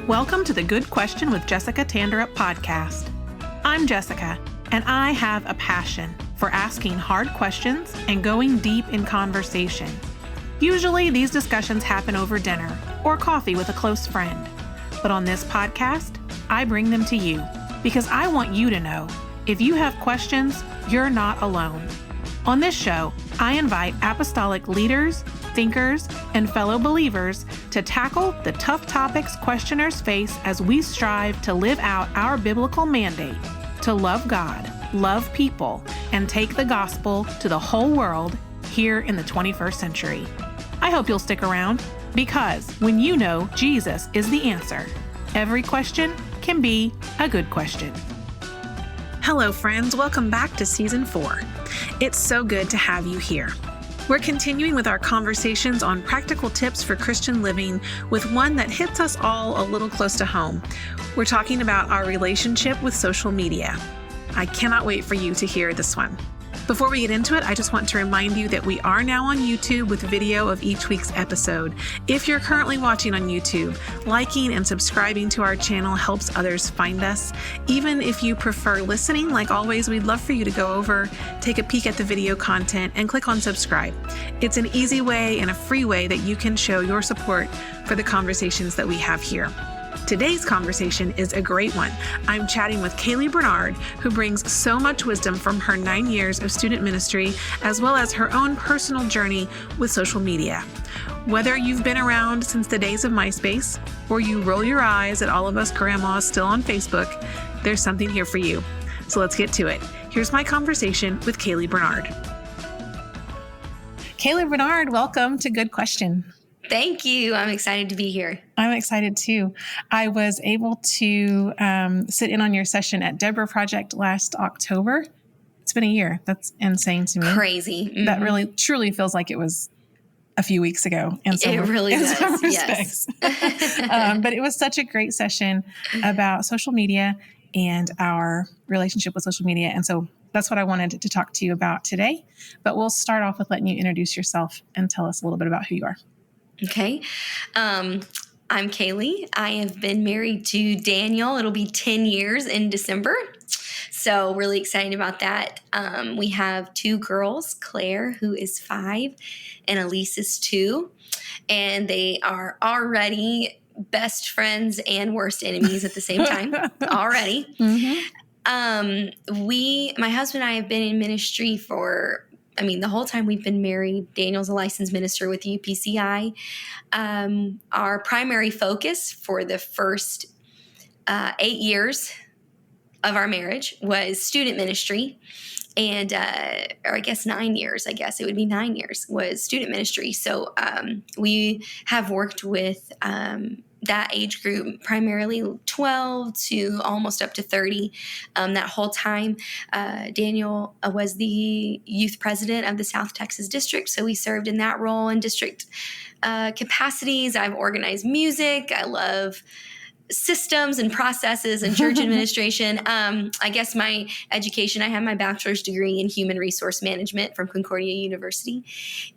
Welcome to the Good Question with Jessica Tanderup podcast. I'm Jessica, and I have a passion for asking hard questions and going deep in conversation. Usually, these discussions happen over dinner or coffee with a close friend. But on this podcast, I bring them to you because I want you to know if you have questions, you're not alone. On this show, I invite apostolic leaders, thinkers, and fellow believers to tackle the tough topics questioners face as we strive to live out our biblical mandate to love God, love people, and take the gospel to the whole world here in the 21st century. I hope you'll stick around because when you know Jesus is the answer, every question can be a good question. Hello, friends. Welcome back to Season 4. It's so good to have you here. We're continuing with our conversations on practical tips for Christian living with one that hits us all a little close to home. We're talking about our relationship with social media. I cannot wait for you to hear this one. Before we get into it, I just want to remind you that we are now on YouTube with video of each week's episode. If you're currently watching on YouTube, liking and subscribing to our channel helps others find us. Even if you prefer listening, like always, we'd love for you to go over, take a peek at the video content, and click on subscribe. It's an easy way and a free way that you can show your support for the conversations that we have here. Today's conversation is a great one. I'm chatting with Kaylee Bernard, who brings so much wisdom from her 9 years of student ministry, as well as her own personal journey with social media. Whether you've been around since the days of MySpace, or you roll your eyes at all of us grandmas still on Facebook, there's something here for you. So let's get to it. Here's my conversation with Kaylee Bernard. Kaylee Bernard, welcome to Good Question. Thank you. I'm excited to be here. I'm excited too. I was able to sit in on your session at Deborah Project last October. It's been a year. That's insane to me. Crazy. Mm-hmm. That really, truly feels like it was a few weeks ago. It really does. Some respects. Yes. But it was such a great session about social media and our relationship with social media. And so that's what I wanted to talk to you about today. But we'll start off with letting you introduce yourself and tell us a little bit about who you are. Okay. I'm Kaylee. I have been married to Daniel. It'll be 10 years in December. So really excited about that. We have 2 girls, Claire, who is 5, and Elise is 2. And they are already best friends and worst enemies at the same time. Already. Mm-hmm. My husband and I have been in ministry the whole time we've been married. Daniel's a licensed minister with UPCI. Our primary focus for the first 8 years of our marriage was student ministry. And, or I guess 9 years, it would be 9 years was student ministry. So we have worked with that age group, primarily 12 to almost up to 30. That whole time, Daniel was the youth president of the South Texas district. So we served in that role in district capacities. I've organized music. I love systems and processes and church administration. I guess my education, I have my bachelor's degree in human resource management from Concordia University.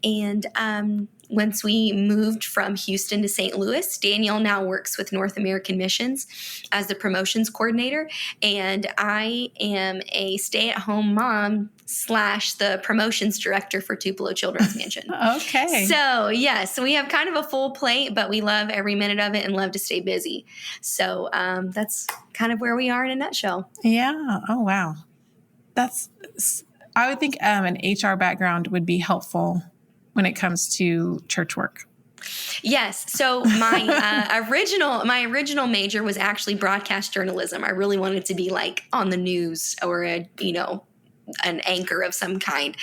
And once we moved from Houston to St. Louis, Daniel now works with North American Missions as the promotions coordinator. And I am a stay-at-home mom / the promotions director for Tupelo Children's Mansion. Okay. So, yes, we have kind of a full plate, but we love every minute of it and love to stay busy. So that's kind of where we are in a nutshell. Yeah. Oh, wow. I would think an HR background would be helpful when it comes to church work. Yes. So my original major was actually broadcast journalism. I really wanted to be like on the news or an anchor of some kind.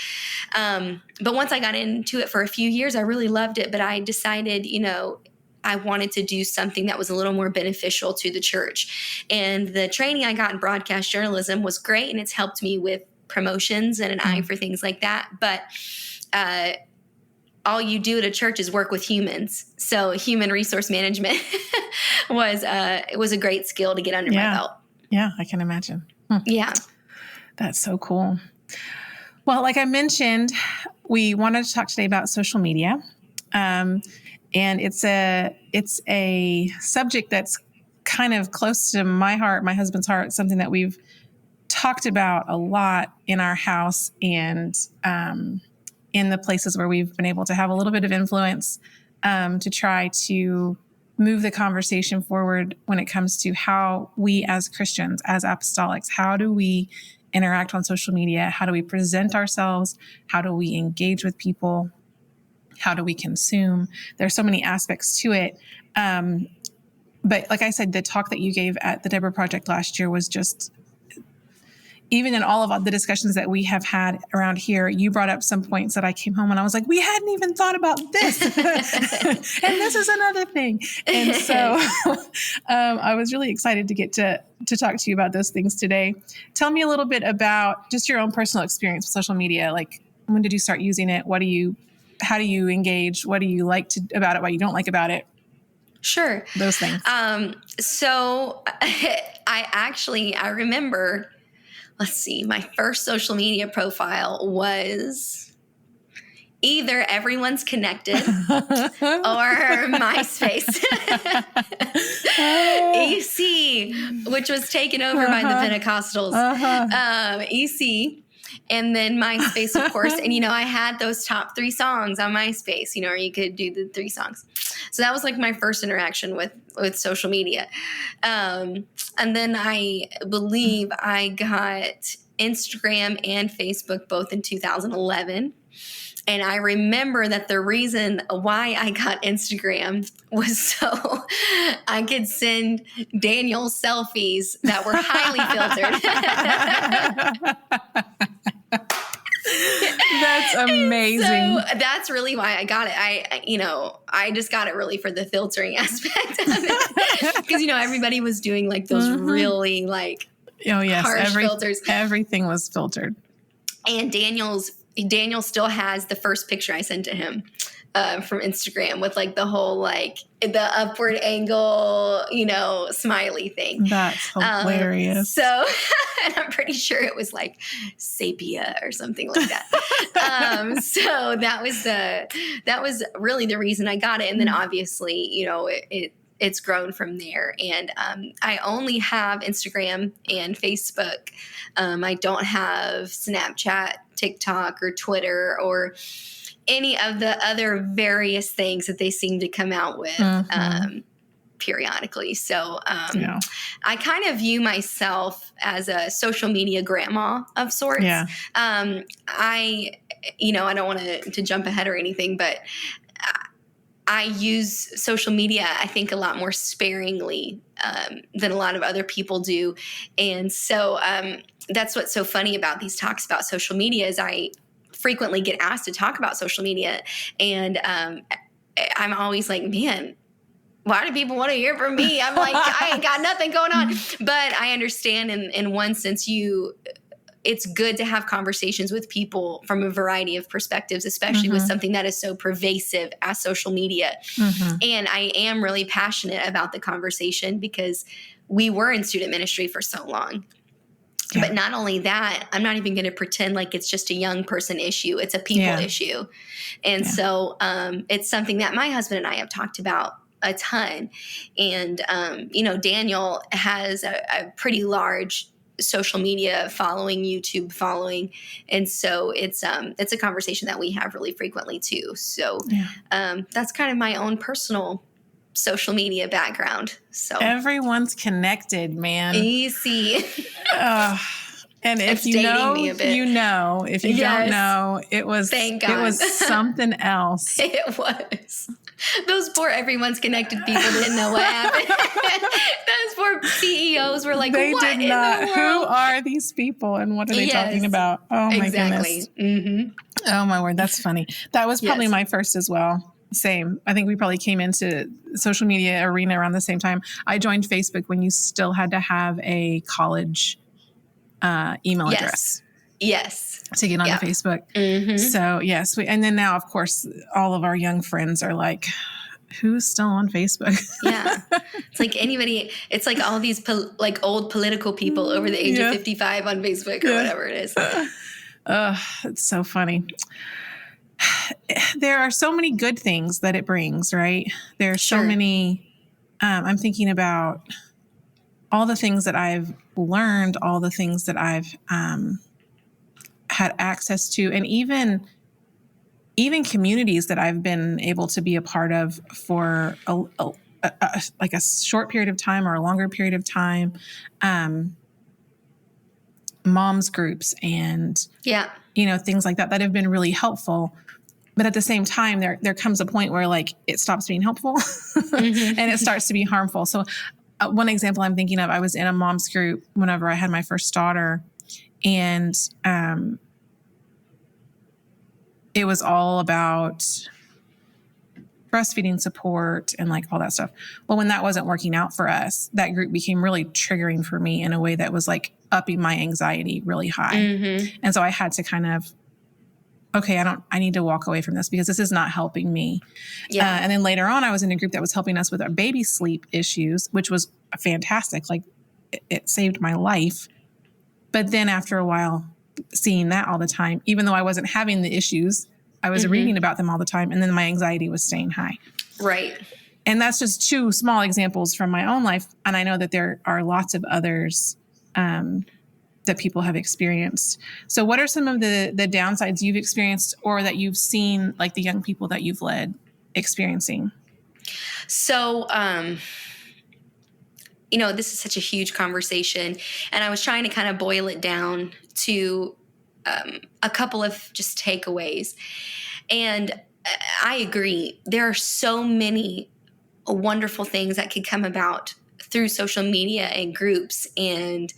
But once I got into it for a few years, I really loved it. But I decided, I wanted to do something that was a little more beneficial to the church. And the training I got in broadcast journalism was great, and it's helped me with promotions and an eye for things like that. But all you do at a church is work with humans. So human resource management was a great skill to get under my belt. Yeah, I can imagine. Yeah. That's so cool. Well, like I mentioned, we wanted to talk today about social media. And it's a subject that's kind of close to my heart, my husband's heart, something that we've talked about a lot in our house and in the places where we've been able to have a little bit of influence to try to move the conversation forward when it comes to how we as Christians, as apostolics, how do we interact on social media? How do we present ourselves? How do we engage with people? How do we consume? There's so many aspects to it. But like I said, the talk that you gave at the Deborah Project last year was just, even in all of the discussions that we have had around here, you brought up some points that I came home and I was like, we hadn't even thought about this. And this is another thing. And so I was really excited to get to talk to you about those things today. Tell me a little bit about just your own personal experience with social media. Like, when did you start using it? How do you engage? What do you like about it? What you don't like about it? Sure. Those things. So I remember, let's see, my first social media profile was either Everyone's Connected or MySpace. EC, which was taken over by the Pentecostals. EC. And then MySpace, of course. And, I had those top 3 songs on MySpace, or you could do the 3 songs. So that was like my first interaction with social media. And then I believe I got Instagram and Facebook both in 2011. And I remember that the reason why I got Instagram was so I could send Daniel selfies that were highly filtered. That's amazing. So that's really why I got it. I just got it really for the filtering aspect of it. Because, everybody was doing like those really harsh filters. Everything was filtered. And Daniel still has the first picture I sent to him from Instagram with like the whole the upward angle, smiley thing. That's hilarious. So, and I'm pretty sure it was like sepia or something like that. So that was really the reason I got it. And then obviously, it's grown from there. And I only have Instagram and Facebook. I don't have Snapchat, TikTok, or Twitter, or any of the other various things that they seem to come out with periodically. So I kind of view myself as a social media grandma of sorts. Yeah. I don't want to jump ahead or anything, but I use social media, I think, a lot more sparingly than a lot of other people do. And so that's what's so funny about these talks about social media is I frequently get asked to talk about social media. And I'm always like, man, why do people want to hear from me? I'm like, I ain't got nothing going on. But I understand in one sense it's good to have conversations with people from a variety of perspectives, especially with something that is so pervasive as social media. And I am really passionate about the conversation because we were in student ministry for so long. Yeah. But not only that, I'm not even going to pretend like it's just a young person issue. It's a people issue. And so it's something that my husband and I have talked about a ton. And, Daniel has a pretty large social media following, YouTube following. And so it's a conversation that we have really frequently too. So that's kind of my own personal social media background. So everyone's connected, man. Easy. And if you know, you know. If you don't know, it was something else. It was. Those poor Everyone's Connected people didn't know what happened. Those poor CEOs were like, they what did not. in the world? Who are these people and what are they talking about? Oh, my goodness. Oh, my word. That's funny. That was probably my first as well. Same. I think we probably came into social media arena around the same time. I joined Facebook when you still had to have a college email address. Yes. To get onto Facebook. So yes. And then now, of course, all of our young friends are like, who's still on Facebook? It's like anybody, it's like all these old political people over the age of 55 on Facebook or whatever it is. It's so funny. There are so many good things that it brings, right? There are so many, I'm thinking about all the things that I've learned, all the things that I've had access to, and even communities that I've been able to be a part of for like a short period of time or a longer period of time, moms groups and things like that have been really helpful. But at the same time, there comes a point where like it stops being helpful and it starts to be harmful. So one example I'm thinking of, I was in a mom's group whenever I had my first daughter, and it was all about breastfeeding support and like all that stuff. Well, when that wasn't working out for us, that group became really triggering for me in a way that was like upping my anxiety really high. And so I had to kind of, okay, I need to walk away from this because this is not helping me. And then later on, I was in a group that was helping us with our baby sleep issues, which was fantastic. Like it saved my life. But then after a while, seeing that all the time, even though I wasn't having the issues, I was reading about them all the time. And then my anxiety was staying high. Right. And that's just two small examples from my own life. And I know that there are lots of others that people have experienced. So what are some of the downsides you've experienced or that you've seen, like the young people that you've led experiencing? So, this is such a huge conversation, and I was trying to kind of boil it down to a couple of just takeaways. And I agree. There are so many wonderful things that could come about through social media and groups and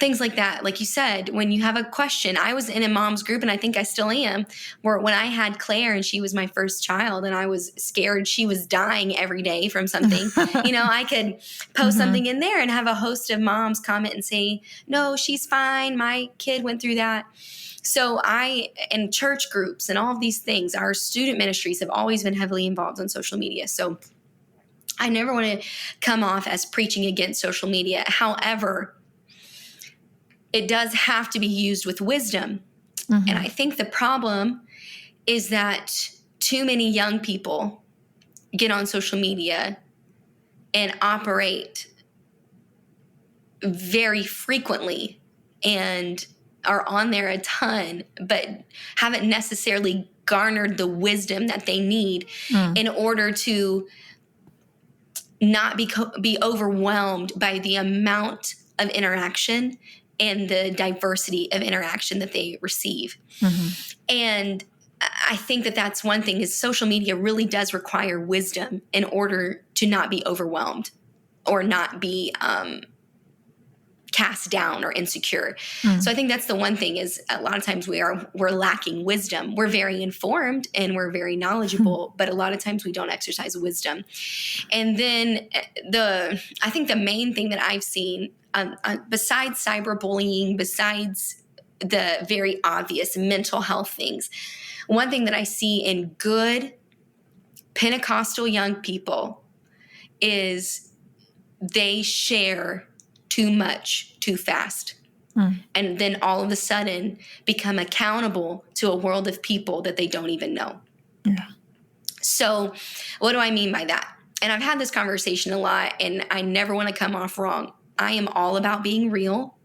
things like that. Like you said, when you have a question, I was in a mom's group, and I think I still am, where when I had Claire and she was my first child and I was scared she was dying every day from something, I could post something in there and have a host of moms comment and say, no, she's fine. My kid went through that. So in church groups and all of these things, our student ministries have always been heavily involved on social media. So I never want to come off as preaching against social media. However, it does have to be used with wisdom. And I think the problem is that too many young people get on social media and operate very frequently and are on there a ton, but haven't necessarily garnered the wisdom that they need in order to not be overwhelmed by the amount of interaction and the diversity of interaction that they receive. And I think that that's one thing is social media really does require wisdom in order to not be overwhelmed or not be cast down or insecure. So I think that's the one thing is a lot of times we're lacking wisdom. We're very informed and we're very knowledgeable, but a lot of times we don't exercise wisdom. And then I think the main thing that I've seen besides cyberbullying, besides the very obvious mental health things, one thing that I see in good Pentecostal young people is they share too much too fast. And then all of a sudden become accountable to a world of people that they don't even know. So what do I mean by that? And I've had this conversation a lot, and I never want to come off wrong. I am all about being real.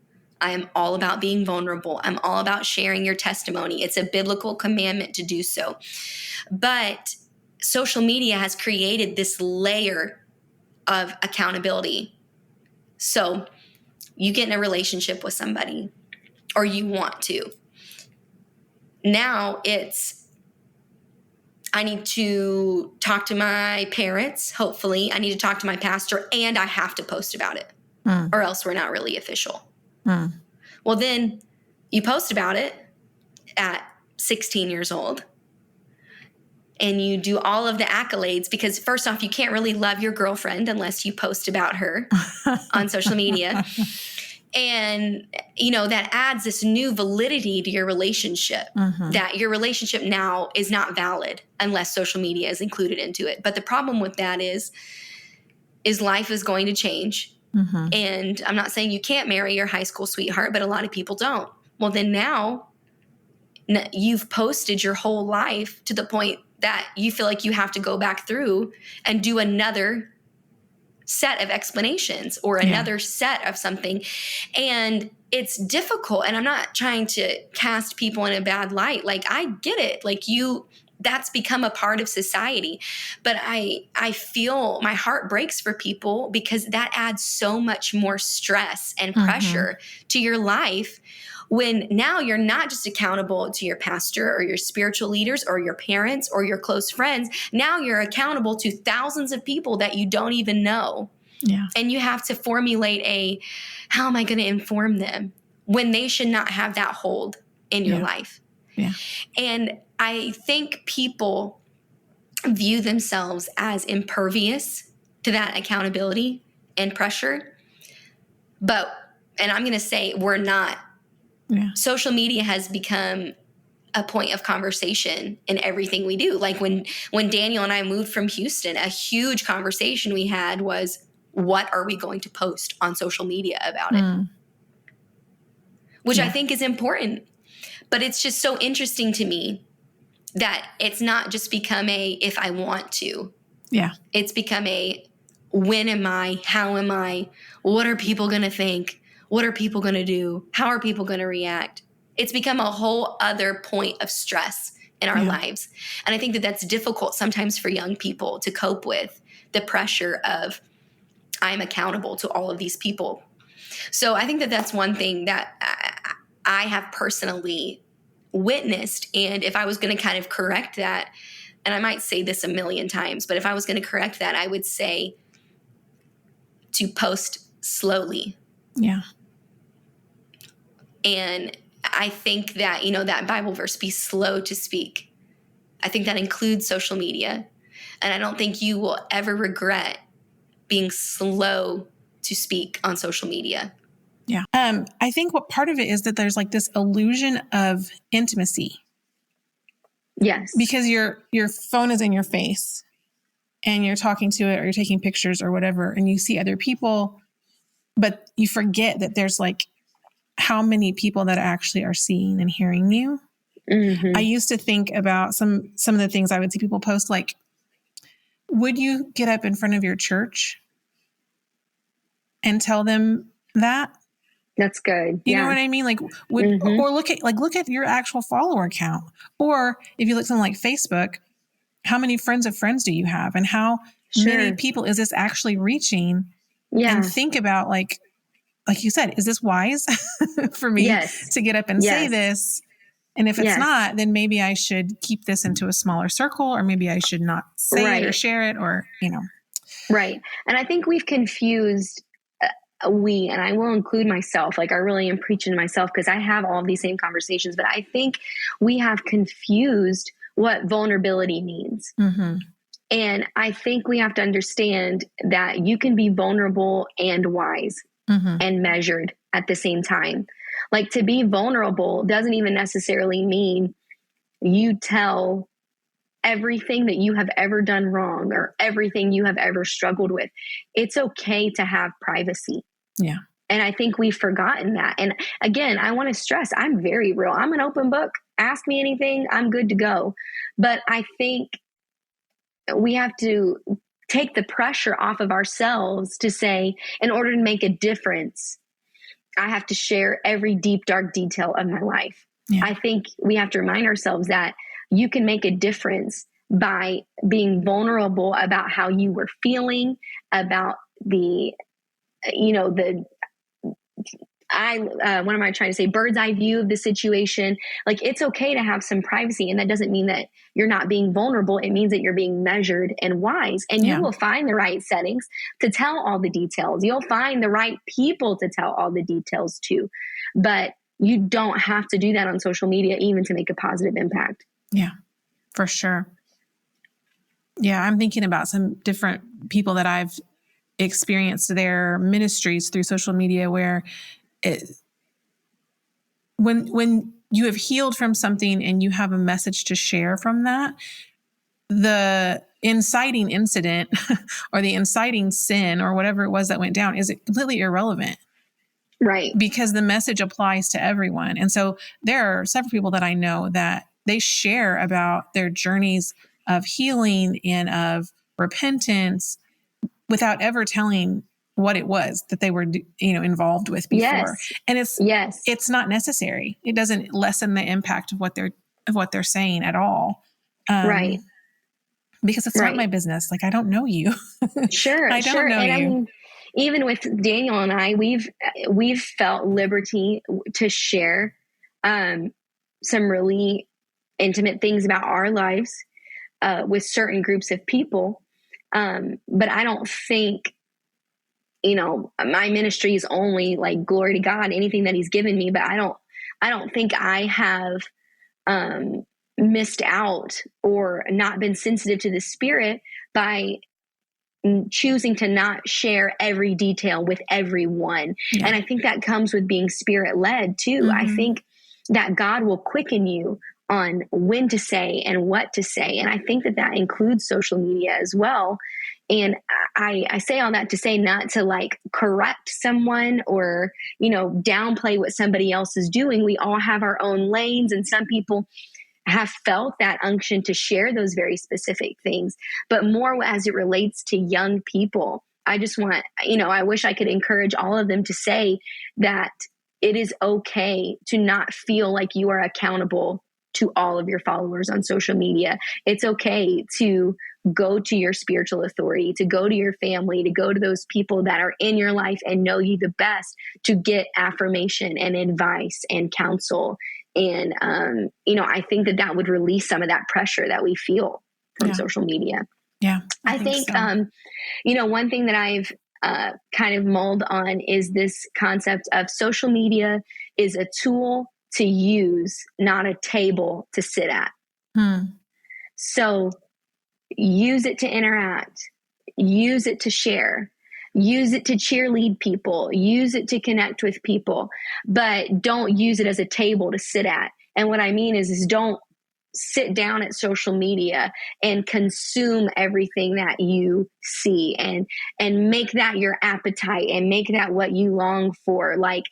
I am all about being vulnerable. I'm all about sharing your testimony. It's a biblical commandment to do so. But social media has created this layer of accountability. So you get in a relationship with somebody, or you want to. Now it's, I need to talk to my parents, hopefully. I need to talk to my pastor, and I have to post about it. Or else we're not really official. Well, then you post about it at 16 years old and you do all of the accolades because first off, you can't really love your girlfriend unless you post about her on social media. And, that adds this new validity to your relationship, that your relationship now is not valid unless social media is included into it. But the problem with that is life is going to change. And I'm not saying you can't marry your high school sweetheart, but a lot of people don't. Well, then now you've posted your whole life to the point that you feel like you have to go back through and do another set of explanations or another set of something. And it's difficult. And I'm not trying to cast people in a bad light. Like, I get it. Like, that's become a part of society. But I feel my heart breaks for people because that adds so much more stress and pressure to your life, when now you're not just accountable to your pastor or your spiritual leaders or your parents or your close friends. Now you're accountable to thousands of people that you don't even know. Yeah. And you have to formulate how am I going to inform them when they should not have that hold in your life? Yeah. And I think people view themselves as impervious to that accountability and pressure. And I'm going to say we're not. Yeah. Social media has become a point of conversation in everything we do. Like when Daniel and I moved from Houston, a huge conversation we had was, what are we going to post on social media about it? Which I think is important. But it's just so interesting to me that it's not just become if I want to. Yeah. It's become when am I? How am I? What are people going to think? What are people going to do? How are people going to react? It's become a whole other point of stress in our lives. And I think that that's difficult sometimes for young people to cope with, the pressure of, I'm accountable to all of these people. So I think that that's one thing that I have personally witnessed. And if I was going to kind of correct that, and I might say this a million times, but if I was going to correct that, I would say to post slowly. Yeah. And I think that, that Bible verse, be slow to speak, I think that includes social media. And I don't think you will ever regret being slow to speak on social media. Yeah. I think what part of it is that there's like this illusion of intimacy. Yes. Because your phone is in your face and you're talking to it or you're taking pictures or whatever, and you see other people, but you forget that there's like how many people that actually are seeing and hearing you. I used to think about some of the things I would see people post, like, would you get up in front of your church and tell them that? That's good. You know what I mean? Like, or look at your actual follower count. Or if you look at something like Facebook, how many friends of friends do you have? And how many people is this actually reaching? Yeah. And think about, like you said, is this wise for me to get up and say this? And if it's not, then maybe I should keep this into a smaller circle, or maybe I should not say it or share it, or, Right. And I think we've confused, and I will include myself, like I really am preaching to myself because I have all of these same conversations, but I think we have confused what vulnerability means. And I think we have to understand that you can be vulnerable and wise and measured at the same time. Like, to be vulnerable doesn't even necessarily mean you tell everything that you have ever done wrong or everything you have ever struggled with. It's okay to have privacy. Yeah. And I think we've forgotten that. And again, I want to stress, I'm very real. I'm an open book. Ask me anything, I'm good to go. But I think we have to take the pressure off of ourselves to say, in order to make a difference, I have to share every deep, dark detail of my life. Yeah. I think we have to remind ourselves that you can make a difference by being vulnerable about how you were feeling, about what am I trying to say? Bird's eye view of the situation. Like, it's okay to have some privacy. And that doesn't mean that you're not being vulnerable. It means that you're being measured and wise. And you will find the right settings to tell all the details. You'll find the right people to tell all the details too. But you don't have to do that on social media, even to make a positive impact. Yeah, for sure. Yeah, I'm thinking about some different people that I've experienced their ministries through social media, where when you have healed from something and you have a message to share from that, the inciting incident or the inciting sin or whatever it was that went down is completely irrelevant. Right. Because the message applies to everyone. And so there are several people that I know that they share about their journeys of healing and of repentance without ever telling what it was that they were, involved with before. Yes. And it's not necessary. It doesn't lessen the impact of what they're saying at all. Right. Because it's not my business. Like, I don't know you. Sure. I don't know and you. I mean, even with Daniel and I, we've felt liberty to share some really intimate things about our lives with certain groups of people. But I don't think, my ministry is only like glory to God, anything that he's given me. But I don't think I have missed out or not been sensitive to the Spirit by choosing to not share every detail with everyone. Yeah. And I think that comes with being Spirit led too. I think that God will quicken you on when to say and what to say. And I think that includes social media as well. And I say all that to say not to like correct someone or, downplay what somebody else is doing. We all have our own lanes, and some people have felt that unction to share those very specific things. But more as it relates to young people, I just want, I wish I could encourage all of them to say that it is okay to not feel like you are accountable to all of your followers on social media. It's okay to go to your spiritual authority, to go to your family, to go to those people that are in your life and know you the best, to get affirmation and advice and counsel. And, I think that would release some of that pressure that we feel from social media. Yeah. I think so. One thing that I've kind of mulled on is this concept of social media is a tool to use, not a table to sit at. So use it to interact, use it to share, use it to cheerlead people, use it to connect with people, but don't use it as a table to sit at. And what I mean is don't sit down at social media and consume everything that you see and make that your appetite and make that what you long for. Like,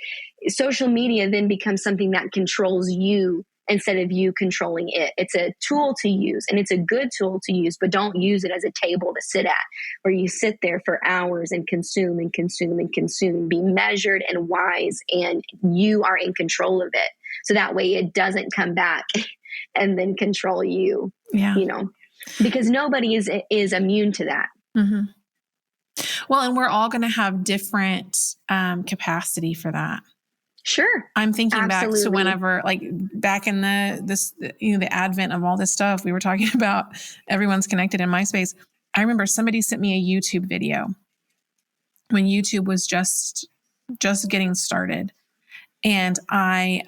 social media then becomes something that controls you instead of you controlling it. It's a tool to use, and it's a good tool to use, but don't use it as a table to sit at where you sit there for hours and consume and consume and consume. Be measured and wise, and you are in control of it. So that way it doesn't come back and then control you, because nobody is immune to that. Mm-hmm. Well, and we're all going to have different capacity for that. Sure. I'm thinking back to whenever, like back in the advent of all this stuff, we were talking about everyone's connected in MySpace. I remember somebody sent me a YouTube video when YouTube was just getting started. And I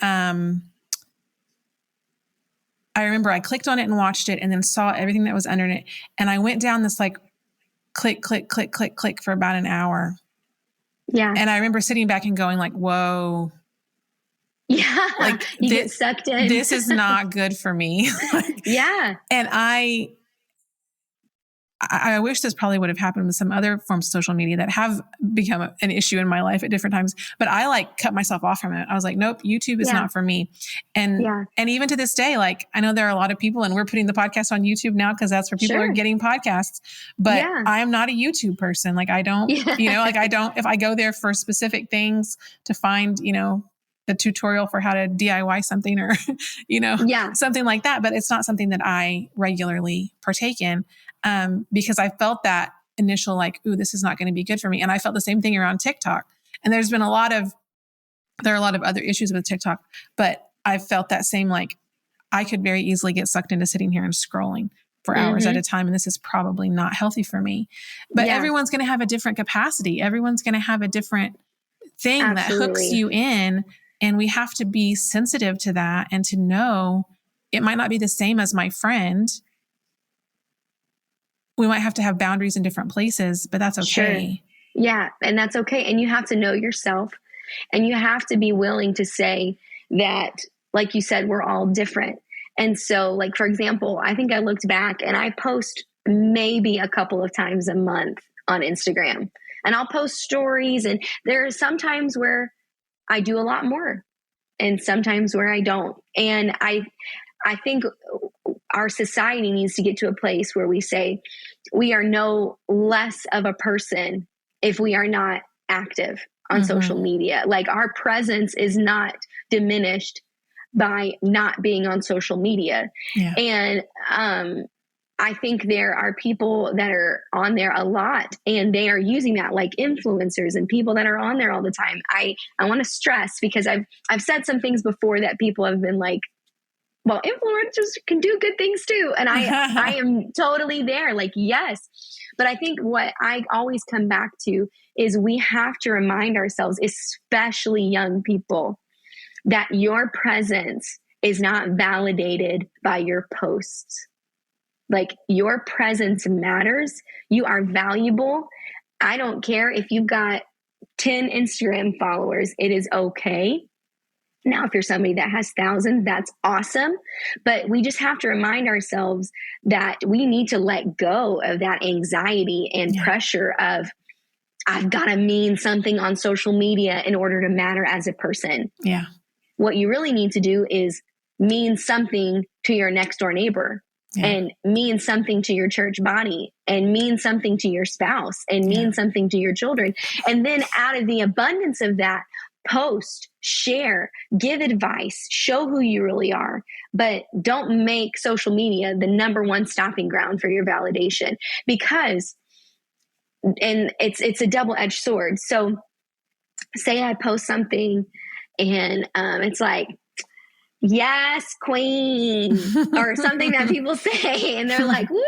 remember I clicked on it and watched it and then saw everything that was under it. And I went down this like click, click, click, click, click for about an hour. Yeah. And I remember sitting back and going like, whoa. Yeah. Like you get sucked in. This is not good for me. Yeah. And I wish this probably would have happened with some other forms of social media that have become an issue in my life at different times, but I like cut myself off from it. I was like, nope, YouTube is not for me. And even to this day, like I know there are a lot of people, and we're putting the podcast on YouTube now because that's where people are getting podcasts, but I am not a YouTube person. Like I don't, if I go there for specific things to find, the tutorial for how to DIY something or, something like that, but it's not something that I regularly partake in. Because I felt that initial like, ooh, this is not going to be good for me. And I felt the same thing around TikTok. And there are a lot of other issues with TikTok, but I felt that same, like I could very easily get sucked into sitting here and scrolling for hours at a time. And this is probably not healthy for me, but everyone's going to have a different capacity. Everyone's going to have a different thing that hooks you in. And we have to be sensitive to that and to know it might not be the same as my friend. We might have to have boundaries in different places, but that's okay. Sure. Yeah. And that's okay. And you have to know yourself, and you have to be willing to say that, like you said, we're all different. And so, like, for example, I think I looked back and I post maybe a couple of times a month on Instagram, and I'll post stories. And there are some times where I do a lot more and sometimes where I don't. And I think our society needs to get to a place where we say we are no less of a person if we are not active on social media. Like our presence is not diminished by not being on social media. Yeah. And I think there are people that are on there a lot and they are using that, like influencers and people that are on there all the time. I want to stress, because I've said some things before that people have been like, well, influencers can do good things too. And I am totally there. Like, yes. But I think what I always come back to is we have to remind ourselves, especially young people, that your presence is not validated by your posts. Like, your presence matters. You are valuable. I don't care if you've got 10 Instagram followers. It is okay. Now, if you're somebody that has thousands, that's awesome. But we just have to remind ourselves that we need to let go of that anxiety and pressure of, I've got to mean something on social media in order to matter as a person. Yeah. What you really need to do is mean something to your next door neighbor, and mean something to your church body, and mean something to your spouse, and mean something to your children. And then out of the abundance of that, post, share, give advice, show who you really are, but don't make social media the number one stopping ground for your validation, because, and it's a double-edged sword. So say I post something and it's like, yes, queen, or something that people say, and they're like, woo,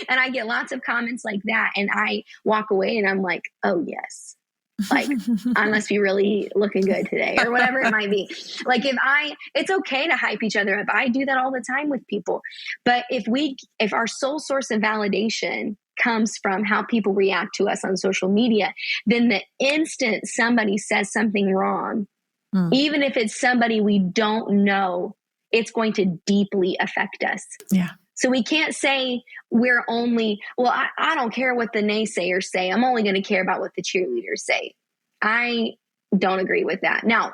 and I get lots of comments like that, and I walk away and I'm like, oh yes. Like, I must be really looking good today, or whatever it might be. Like, it's okay to hype each other up. I do that all the time with people. But if our sole source of validation comes from how people react to us on social media, then the instant somebody says something wrong, even if it's somebody we don't know, it's going to deeply affect us. Yeah. So we can't say we're only, well, I don't care what the naysayers say. I'm only going to care about what the cheerleaders say. I don't agree with that. Now,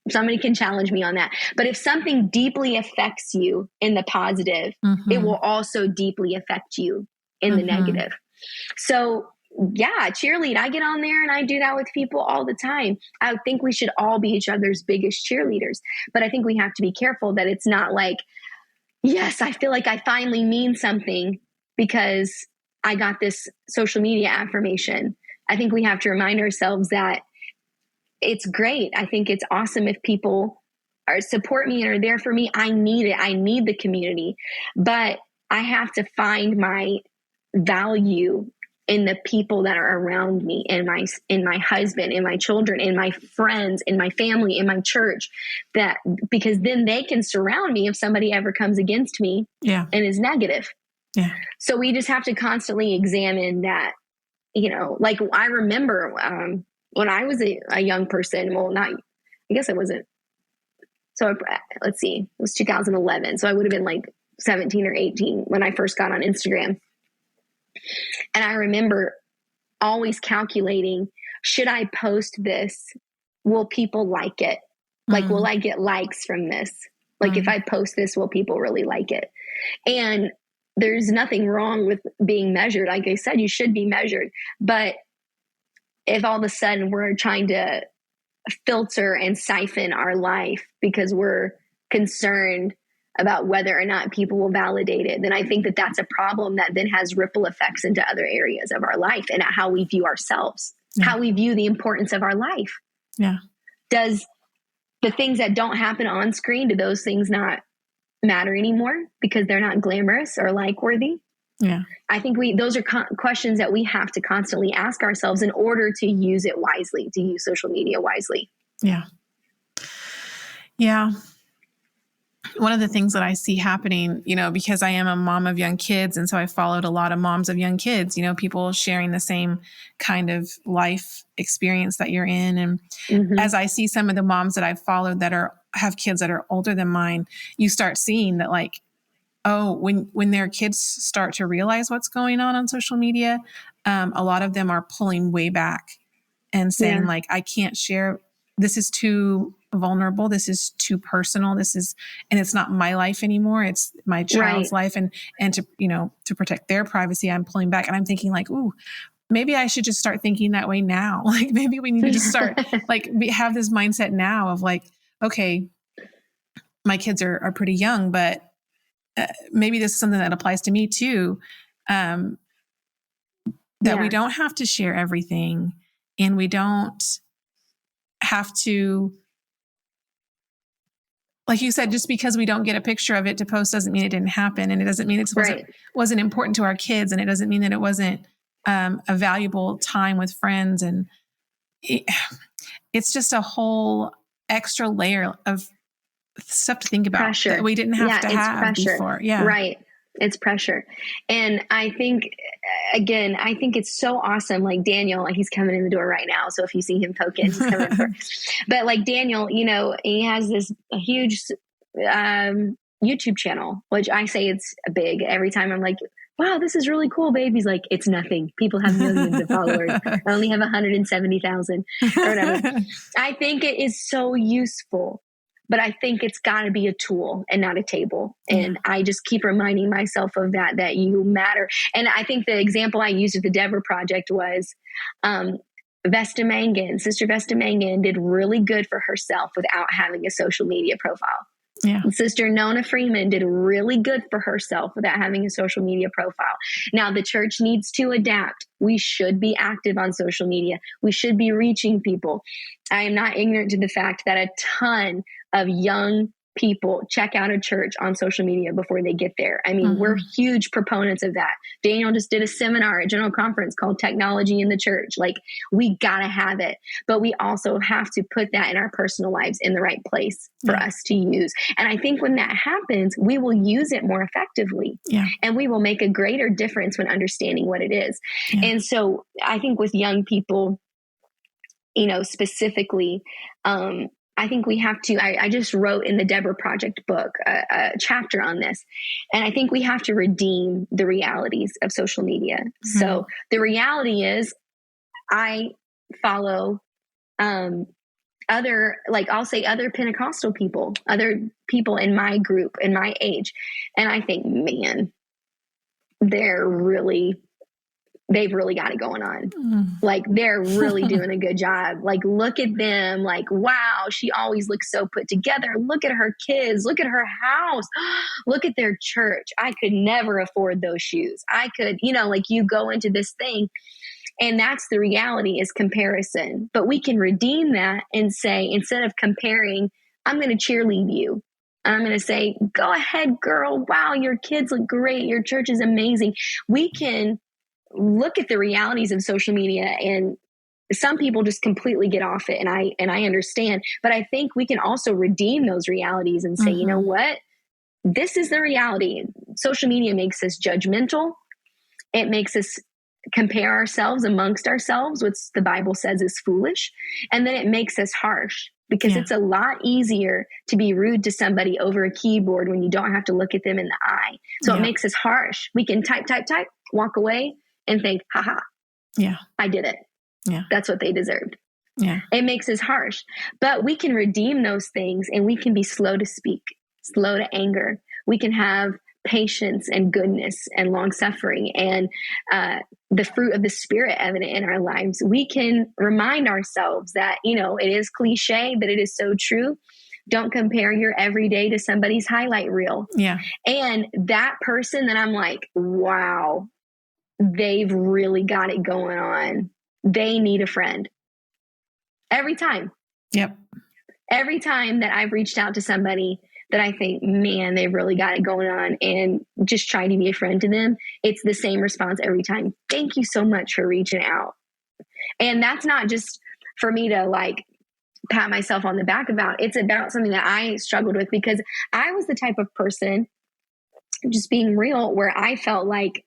somebody can challenge me on that. But if something deeply affects you in the positive, it will also deeply affect you in the negative. So yeah, cheerlead. I get on there and I do that with people all the time. I think we should all be each other's biggest cheerleaders. But I think we have to be careful that it's not like, yes, I feel like I finally mean something because I got this social media affirmation. I think we have to remind ourselves that it's great. I think it's awesome if people support me and are there for me. I need it. I need the community. But I have to find my value in the people that are around me, in my husband, in my children, in my friends, in my family, in my church, because then they can surround me if somebody ever comes against me and is negative. Yeah. So we just have to constantly examine that, like I remember when I was a young person, I guess I wasn't. So let's see, it was 2011. So I would have been like 17 or 18 when I first got on Instagram. And I remember always calculating, should I post this? Will people like it? Like, will I get likes from this? Like, if I post this, will people really like it? And there's nothing wrong with being measured. Like I said, you should be measured. But if all of a sudden we're trying to filter and siphon our life because we're concerned about whether or not people will validate it, then I think that that's a problem that then has ripple effects into other areas of our life and how we view ourselves, how we view the importance of our life. Yeah. Does the things that don't happen on screen, do those things not matter anymore because they're not glamorous or like worthy? Yeah. I think those are questions that we have to constantly ask ourselves in order to use it wisely, to use social media wisely. Yeah. Yeah. One of the things that I see happening, because I am a mom of young kids, and so I followed a lot of moms of young kids, people sharing the same kind of life experience that you're in. And as I see some of the moms that I've followed that have kids that are older than mine, you start seeing that, like, oh, when their kids start to realize what's going on social media, a lot of them are pulling way back and saying, like, I can't share. This is too vulnerable. This is too personal. And it's not my life anymore. It's my child's life. And to protect their privacy, I'm pulling back. And I'm thinking like, ooh, maybe I should just start thinking that way now. Like maybe we need to just start have this mindset now of like, okay, my kids are pretty young, but maybe this is something that applies to me too. We don't have to share everything, and we don't have to, like you said, just because we don't get a picture of it to post doesn't mean it didn't happen. And it doesn't mean it wasn't important to our kids. And it doesn't mean that it wasn't a valuable time with friends. And it's just a whole extra layer of stuff to think about pressure that we didn't have to have pressure. Before. Yeah. Right. It's pressure. And I think it's so awesome. Like Daniel, like he's coming in the door right now. So if you see him poking, he's coming in. But like Daniel, he has this huge YouTube channel, which I say it's big. Every time I'm like, wow, this is really cool, babe. He's like, it's nothing. People have millions of followers. I only have 170,000 or whatever. I think it is so useful. But I think it's got to be a tool and not a table. And I just keep reminding myself of that you matter. And I think the example I used with the Deborah Project was Sister Vesta Mangan did really good for herself without having a social media profile. Yeah. Sister Nona Freeman did really good for herself without having a social media profile. Now the church needs to adapt. We should be active on social media. We should be reaching people. I am not ignorant to the fact that a ton of young people check out a church on social media before they get there. I mean, we're huge proponents of that. Daniel just did a seminar at General Conference called Technology in the Church. Like, we got to have it, but we also have to put that in our personal lives in the right place for us to use. And I think when that happens, we will use it more effectively and we will make a greater difference when understanding what it is. And so I think with young people, specifically, I think we have to, I just wrote in the Deborah Project book a chapter on this. And I think we have to redeem the realities of social media. So the reality is I follow other Pentecostal people, other people in my group, in my age. And I think, man, they've really got it going on. Like, they're really doing a good job. Like, look at them. Like, wow, she always looks so put together. Look at her kids. Look at her house. Look at their church. I could never afford those shoes. I could, you go into this thing, and that's the reality, is comparison. But we can redeem that and say, instead of comparing, I'm going to cheerlead you. I'm going to say, go ahead, girl. Wow, your kids look great. Your church is amazing. We can look at the realities of social media, and some people just completely get off it. And I understand, but I think we can also redeem those realities and say, you know what, this is the reality. Social media makes us judgmental. It makes us compare ourselves amongst ourselves, which the Bible says is foolish. And then it makes us harsh, because it's a lot easier to be rude to somebody over a keyboard when you don't have to look at them in the eye. So it makes us harsh. We can type, walk away, and think, haha, I did it. Yeah. That's what they deserved. Yeah. It makes us harsh, but we can redeem those things, and we can be slow to speak, slow to anger. We can have patience and goodness and long suffering and the fruit of the Spirit evident in our lives. We can remind ourselves that, it is cliche, but it is so true. Don't compare your everyday to somebody's highlight reel. Yeah. And that person that I'm like, wow, they've really got it going on. They need a friend. Every time. Yep. Every time that I've reached out to somebody that I think, man, they've really got it going on, and just try to be a friend to them, it's the same response every time. Thank you so much for reaching out. And that's not just for me to like pat myself on the back about. It's about something that I struggled with, because I was the type of person, just being real, where I felt like,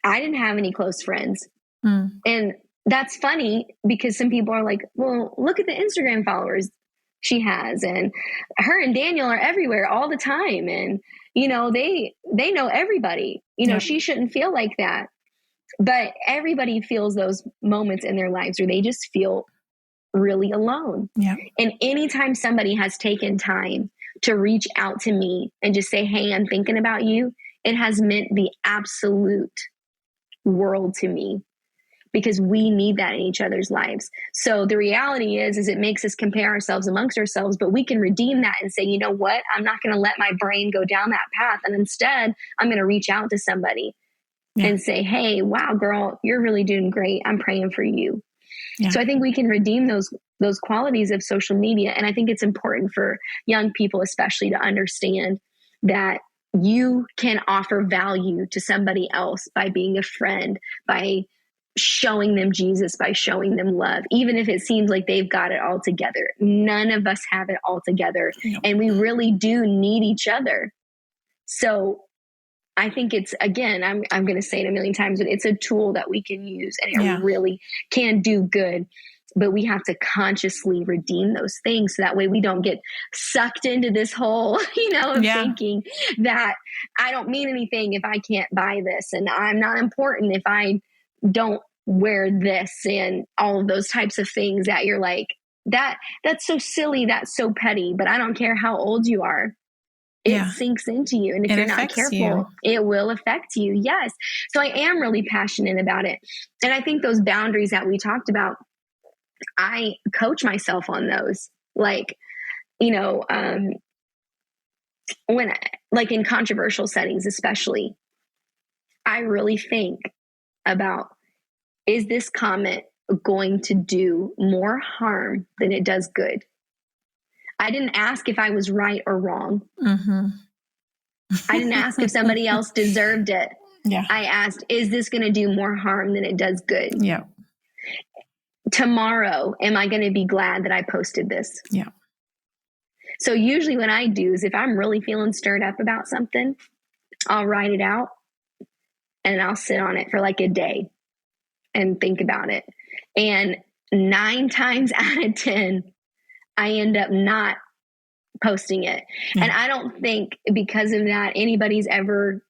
I didn't have any close friends. And that's funny, because some people are like, well, look at the Instagram followers she has, and her and Daniel are everywhere all the time. And, they know everybody, she shouldn't feel like that. But everybody feels those moments in their lives where they just feel really alone. Yeah. And anytime somebody has taken time to reach out to me and just say, hey, I'm thinking about you, it has meant the absolute world to me, because we need that in each other's lives. So the reality is it makes us compare ourselves amongst ourselves, but we can redeem that and say, you know what? I'm not going to let my brain go down that path. And instead, I'm going to reach out to somebody and say, hey, wow, girl, you're really doing great. I'm praying for you. Yeah. So I think we can redeem those qualities of social media. And I think it's important for young people, especially, to understand that you can offer value to somebody else by being a friend, by showing them Jesus, by showing them love, even if it seems like they've got it all together. None of us have it all together. Yep. And we really do need each other. So I think it's, again, I'm going to say it a million times, but it's a tool that we can use, and it really can do good. But we have to consciously redeem those things, so that way we don't get sucked into this whole, of thinking that I don't mean anything if I can't buy this, and I'm not important if I don't wear this, and all of those types of things that you're like, that's so silly, that's so petty. But I don't care how old you are. It sinks into you. And if you're not careful, it will affect you. Yes. So I am really passionate about it. And I think those boundaries that we talked about, I coach myself on those. Like, when, like in controversial settings, especially, I really think about, is this comment going to do more harm than it does good? I didn't ask if I was right or wrong. Mm-hmm. I didn't ask if somebody else deserved it. Yeah. I asked, is this going to do more harm than it does good? Yeah. Tomorrow, am I going to be glad that I posted this? Yeah. So usually what I do is, if I'm really feeling stirred up about something, I'll write it out and I'll sit on it for like a day and think about it. And 9 times out of 10, I end up not posting it. Yeah. And I don't think because of that, anybody's ever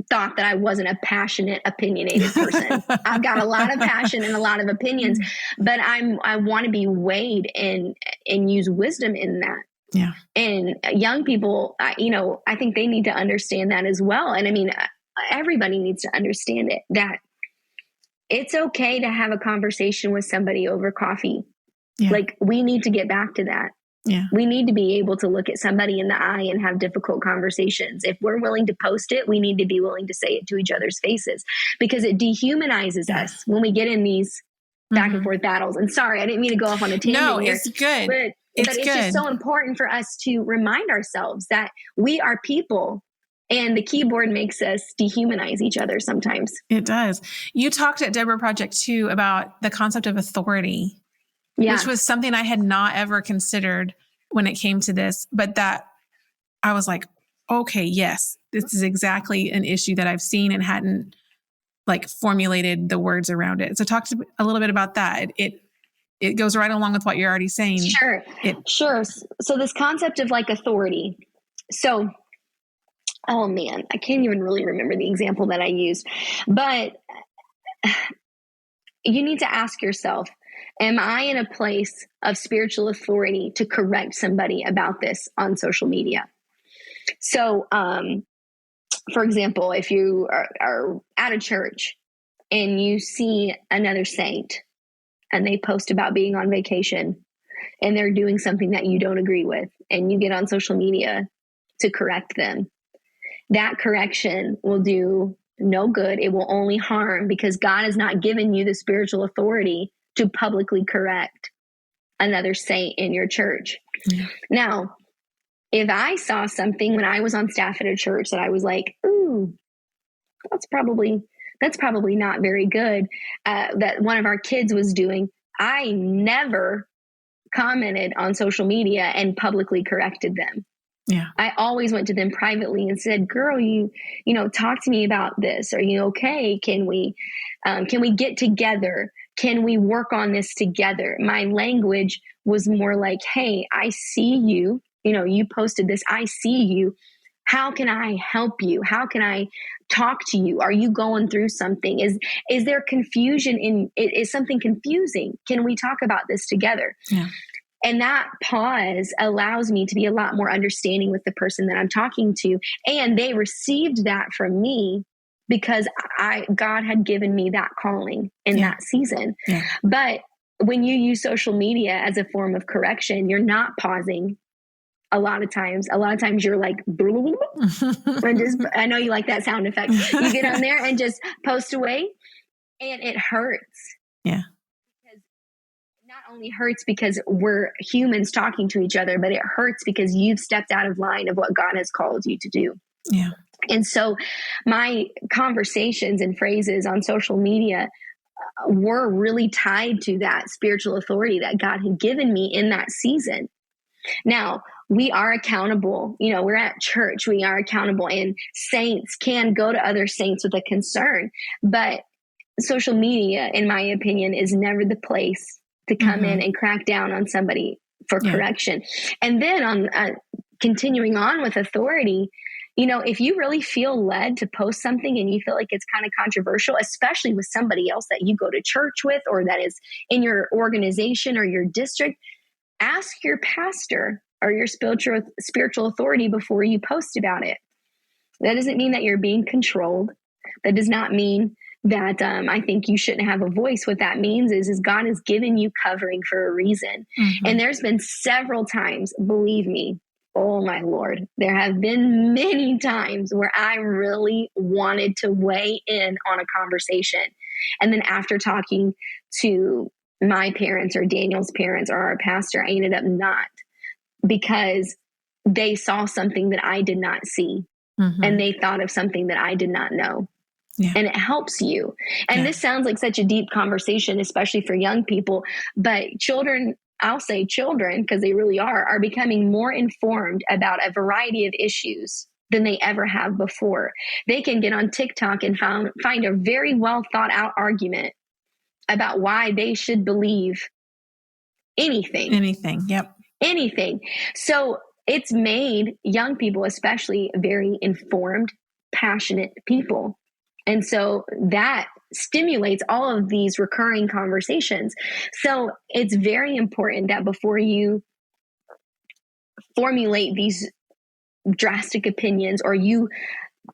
thought that I wasn't a passionate, opinionated person. I've got a lot of passion and a lot of opinions, but I want to be weighed and use wisdom in that. Yeah. And young people, I think they need to understand that as well. And I mean, everybody needs to understand it, that it's okay to have a conversation with somebody over coffee. Yeah. Like, we need to get back to that. Yeah. We need to be able to look at somebody in the eye and have difficult conversations. If we're willing to post it, we need to be willing to say it to each other's faces, because it dehumanizes us when we get in these back and forth battles. And sorry, I didn't mean to go off on a tangent. No, here, it's good. But it's just so important for us to remind ourselves that we are people. And the keyboard makes us dehumanize each other sometimes. It does. You talked at Deborah Project too about the concept of authority, which was something I had not ever considered when it came to this, but that I was like, okay, yes, this is exactly an issue that I've seen and hadn't like formulated the words around it. So talk a little bit about that. It goes right along with what you're already saying. Sure. So this concept of like authority. So, oh man, I can't even really remember the example that I used, but you need to ask yourself, am I in a place of spiritual authority to correct somebody about this on social media? So, for example, if you are at a church and you see another saint and they post about being on vacation and they're doing something that you don't agree with, and you get on social media to correct them, that correction will do no good. It will only harm, because God has not given you the spiritual authority to publicly correct another saint in your church. Yeah. Now, if I saw something when I was on staff at a church that I was like, ooh, that's probably not very good, that one of our kids was doing, I never commented on social media and publicly corrected them. Yeah. I always went to them privately and said, girl, you talk to me about this. Are you okay? Can we get together? Can we work on this together? My language was more like, hey, I see you, you posted this. I see you. How can I help you? How can I talk to you? Are you going through something? Is there confusion is something confusing? Can we talk about this together? Yeah. And that pause allows me to be a lot more understanding with the person that I'm talking to. And they received that from me because God had given me that calling in that season. Yeah. But when you use social media as a form of correction, you're not pausing. A lot of times you're like, and just, I know you like that sound effect. You get on there and just post away, and it hurts. Yeah. Because not only hurts because we're humans talking to each other, but it hurts because you've stepped out of line of what God has called you to do. Yeah. And so my conversations and phrases on social media were really tied to that spiritual authority that God had given me in that season. Now, we are accountable. We're at church. We are accountable, and saints can go to other saints with a concern. But social media, in my opinion, is never the place to come in and crack down on somebody for correction. And then on continuing on with authority, if you really feel led to post something and you feel like it's kind of controversial, especially with somebody else that you go to church with or that is in your organization or your district, ask your pastor or your spiritual authority before you post about it. That doesn't mean that you're being controlled. That does not mean that I think you shouldn't have a voice. What that means is God has given you covering for a reason. And there's been several times, believe me, oh my Lord, there have been many times where I really wanted to weigh in on a conversation. And then after talking to my parents or Daniel's parents or our pastor, I ended up not, because they saw something that I did not see. And they thought of something that I did not know. Yeah. And it helps you. And this sounds like such a deep conversation, especially for young people, but children, I'll say children, because they really are becoming more informed about a variety of issues than they ever have before. They can get on TikTok and find a very well thought out argument about why they should believe anything. Yep. Anything. So it's made young people, especially, very informed, passionate people. And so that stimulates all of these recurring conversations. So it's very important that before you formulate these drastic opinions or you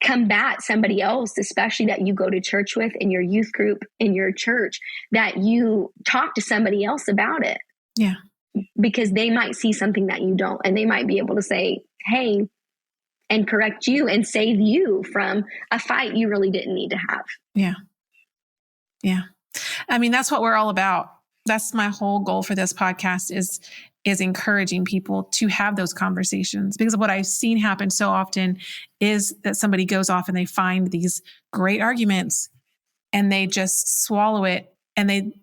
combat somebody else, especially that you go to church with in your youth group, in your church, that you talk to somebody else about it. Yeah. Because they might see something that you don't, and they might be able to say, hey, and correct you and save you from a fight you really didn't need to have. Yeah. Yeah. I mean, that's what we're all about. That's my whole goal for this podcast is encouraging people to have those conversations, because what I've seen happen so often is that somebody goes off and they find these great arguments and they just swallow it, and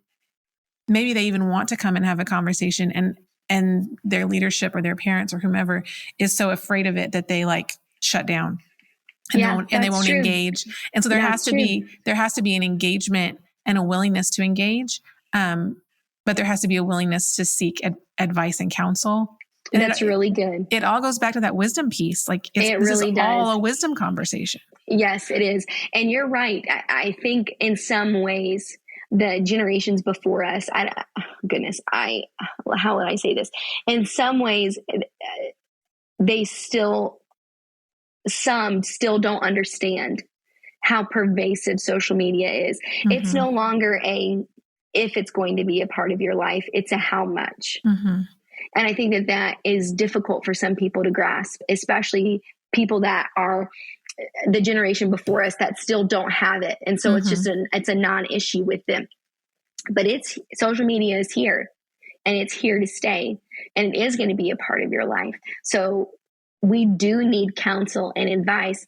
maybe they even want to come and have a conversation, and their leadership or their parents or whomever is so afraid of it that they like shut down and they won't engage. And so there has to be an engagement and a willingness to engage. But there has to be a willingness to seek advice and counsel. And that's really good. It all goes back to that wisdom piece. Like it really does. All a wisdom conversation. Yes, it is. And you're right. I think in some ways, the generations before us, how would I say this? In some ways, some still don't understand how pervasive social media is. It's no longer if it's going to be a part of your life, it's a how much. And I think that is difficult for some people to grasp, especially people that are the generation before us that still don't have it. And so it's a non-issue with them. But social media is here, and it's here to stay, and it is going to be a part of your life. So we do need counsel and advice,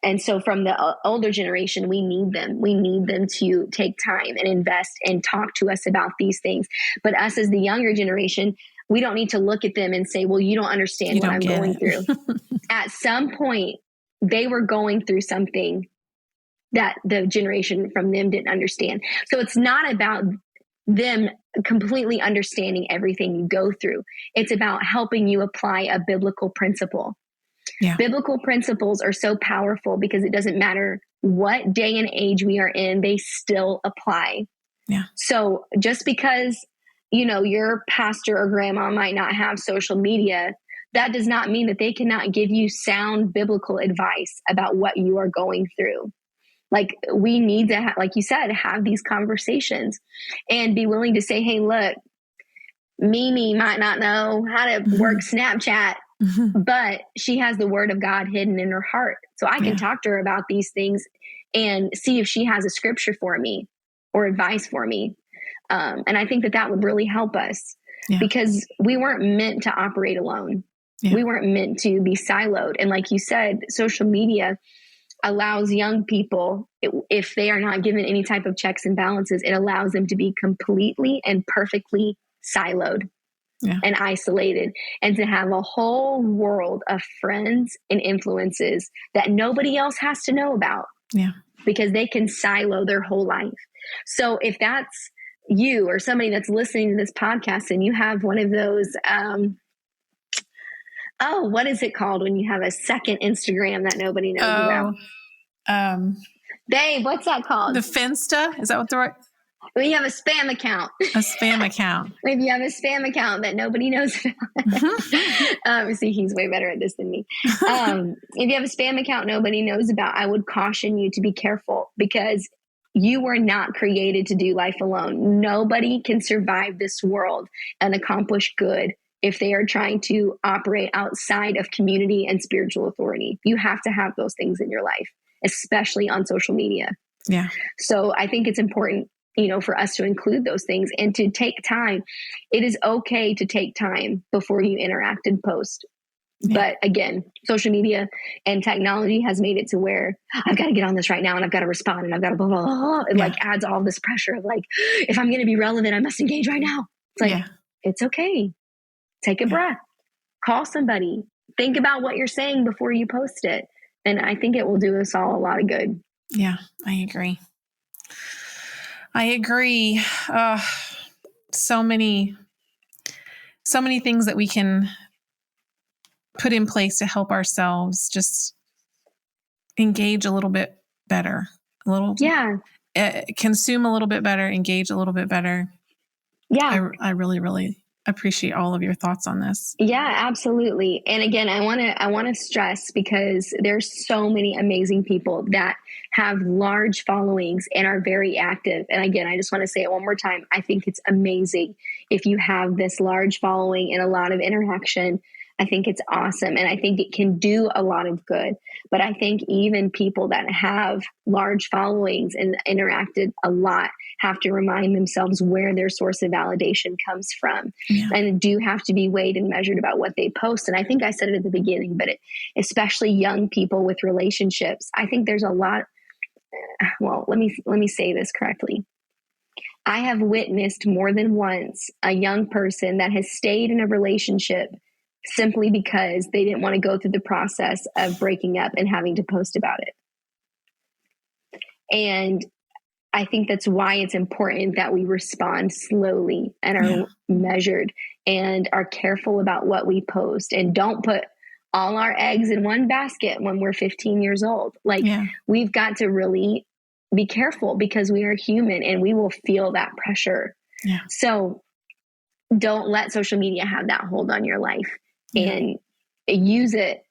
and so from the older generation, we need them. We need them to take time and invest and talk to us about these things. But us as the younger generation, we don't need to look at them and say, well, you don't understand what I'm going through. At some point, they were going through something that the generation from them didn't understand. So it's not about them completely understanding everything you go through. It's about helping you apply a biblical principle. Yeah. Biblical principles are so powerful because it doesn't matter what day and age we are in, they still apply. Yeah. So just because, your pastor or grandma might not have social media, that does not mean that they cannot give you sound biblical advice about what you are going through. Like, we need to, like you said, have these conversations and be willing to say, hey, look, Mimi might not know how to work Snapchat, but she has the word of God hidden in her heart. So I can talk to her about these things and see if she has a scripture for me or advice for me. And I think that would really help us because we weren't meant to operate alone. Yeah. We weren't meant to be siloed. And like you said, social media allows young people, if they are not given any type of checks and balances, it allows them to be completely and perfectly siloed and isolated, and to have a whole world of friends and influences that nobody else has to know about because they can silo their whole life. So if that's you or somebody that's listening to this podcast and you have one of those, what is it called when you have a second Instagram that nobody knows about? Babe, what's that called? The Finsta? Is that what the right? When you have a spam account. A spam account. If you have a spam account that nobody knows about. See, he's way better at this than me. If you have a spam account nobody knows about, I would caution you to be careful because you were not created to do life alone. Nobody can survive this world and accomplish good if they are trying to operate outside of community and spiritual authority. You have to have those things in your life, especially on social media. Yeah. So I think it's important, for us to include those things and to take time. It is okay to take time before you interact and post. Yeah. But again, social media and technology has made it to where I've got to get on this right now and I've got to respond and I've got to blah, blah, blah. It adds all this pressure of if I'm going to be relevant, I must engage right now. It's it's okay. Take a breath, call somebody, think about what you're saying before you post it. And I think it will do us all a lot of good. Yeah, I agree. So many things that we can put in place to help ourselves just engage a little bit better, consume a little bit better, engage a little bit better. Yeah. I really, really appreciate all of your thoughts on this. Yeah, absolutely. And again, I want to stress, because there's so many amazing people that have large followings and are very active. And again, I just want to say it one more time. I think it's amazing if you have this large following and a lot of interaction. I think it's awesome. And I think it can do a lot of good. But I think even people that have large followings and interacted a lot have to remind themselves where their source of validation comes from, and do have to be weighed and measured about what they post. And I think I said it at the beginning, but especially young people with relationships, I think there's a lot. Well, let me say this correctly. I have witnessed more than once a young person that has stayed in a relationship simply because they didn't want to go through the process of breaking up and having to post about it. And I think that's why it's important that we respond slowly and are measured and are careful about what we post, and don't put all our eggs in one basket when we're 15 years old. We've got to really be careful, because we are human and we will feel that pressure. Yeah. So don't let social media have that hold on your life, and use it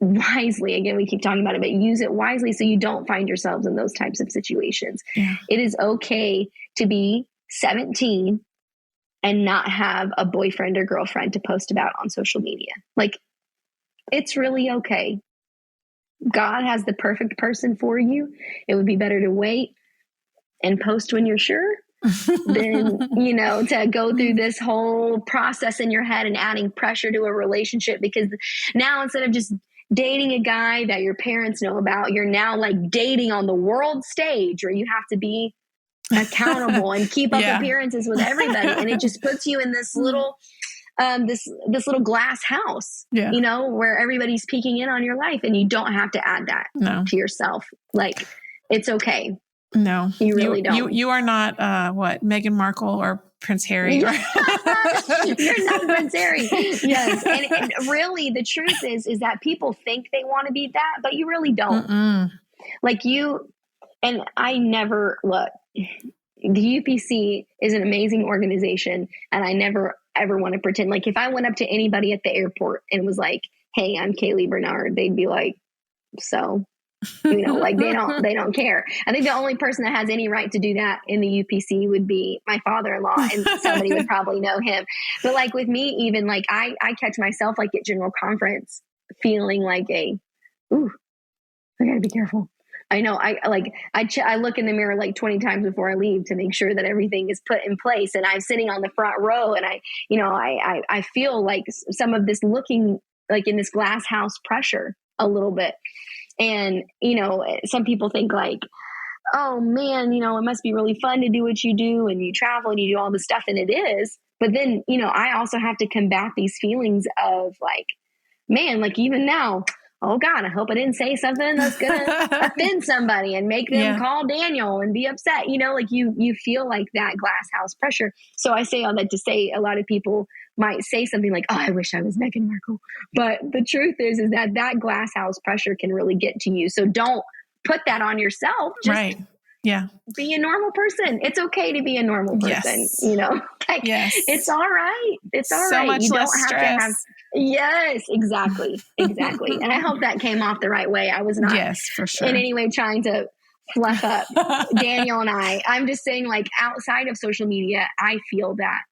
wisely. Again, we keep talking about it, but use it wisely so you don't find yourselves in those types of situations. Yeah. It is okay to be 17 and not have a boyfriend or girlfriend to post about on social media. It's really okay. God has the perfect person for you. It would be better to wait and post when you're sure than, to go through this whole process in your head and adding pressure to a relationship, because now instead of just dating a guy that your parents know about, you're now dating on the world stage, where you have to be accountable and keep up appearances with everybody. And it just puts you in this little, this little glass house, where everybody's peeking in on your life, and you don't have to add that to yourself. It's okay. No, you really don't. You are not, Meghan Markle or Prince Harry. You're not Prince Harry. Yes. And really the truth is that people think they want to be that, but you really don't. Mm-mm. Like you, and I never look, the UPC is an amazing organization, and I never ever want to pretend. Like if I went up to anybody at the airport and was like, hey, I'm Kaylee Bernard, they'd be like, so, like they don't care. I think the only person that has any right to do that in the UPC would be my father-in-law, and somebody would probably know him. But like with me, even like I catch myself like at general conference feeling like I gotta be careful. I know I look in the mirror like 20 times before I leave to make sure that everything is put in place. And I'm sitting on the front row, and I feel like some of this looking like in this glass house pressure a little bit. And, some people think like, oh man, it must be really fun to do what you do, and you travel and you do all this stuff. And it is. But then, I also have to combat these feelings of like, man, like even now, oh God, I hope I didn't say something that's going to offend somebody and make them call Daniel and be upset. Like you feel like that glass house pressure. So I say all that to say a lot of people might say something like, oh, I wish I was Meghan Markle. But the truth is that glass house pressure can really get to you. So don't put that on yourself. Just right. Yeah. Be a normal person. It's okay to be a normal person. Yes. It's all right. It's all so right. Much you less don't have stress. to have. Yes, exactly. Exactly. And I hope that came off the right way. I was not for sure. in any way trying to fluff up Daniel and I'm just saying, like, outside of social media, I feel that.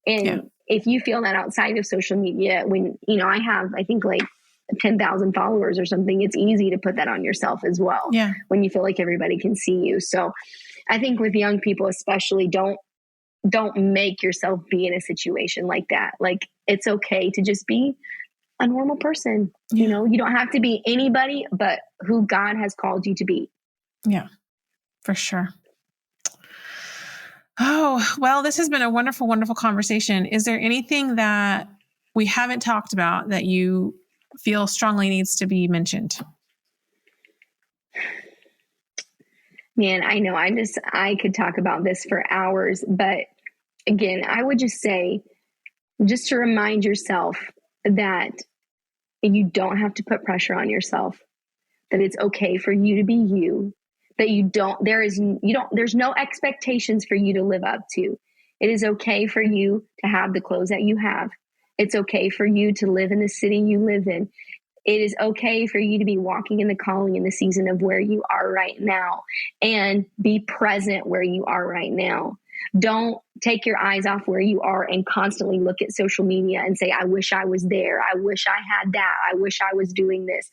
And if you feel that outside of social media, when, I have, I think like 10,000 followers or something, it's easy to put that on yourself as well. Yeah. When you feel like everybody can see you. So I think with young people, especially, don't make yourself be in a situation like that. Like, it's okay to just be a normal person. Yeah. You don't have to be anybody but who God has called you to be. Yeah, for sure. Oh, well, this has been a wonderful, wonderful conversation. Is there anything that we haven't talked about that you feel strongly needs to be mentioned? Man, I know I could talk about this for hours, but again, I would just say, just to remind yourself that you don't have to put pressure on yourself, that it's okay for you to be you, that there's no expectations for you to live up to. It is okay for you to have the clothes that you have. It's okay for you to live in the city you live in. It is okay for you to be walking in the calling in the season of where you are right now, and be present where you are right now. Don't take your eyes off where you are and constantly look at social media and say, I wish I was there. I wish I had that. I wish I was doing this.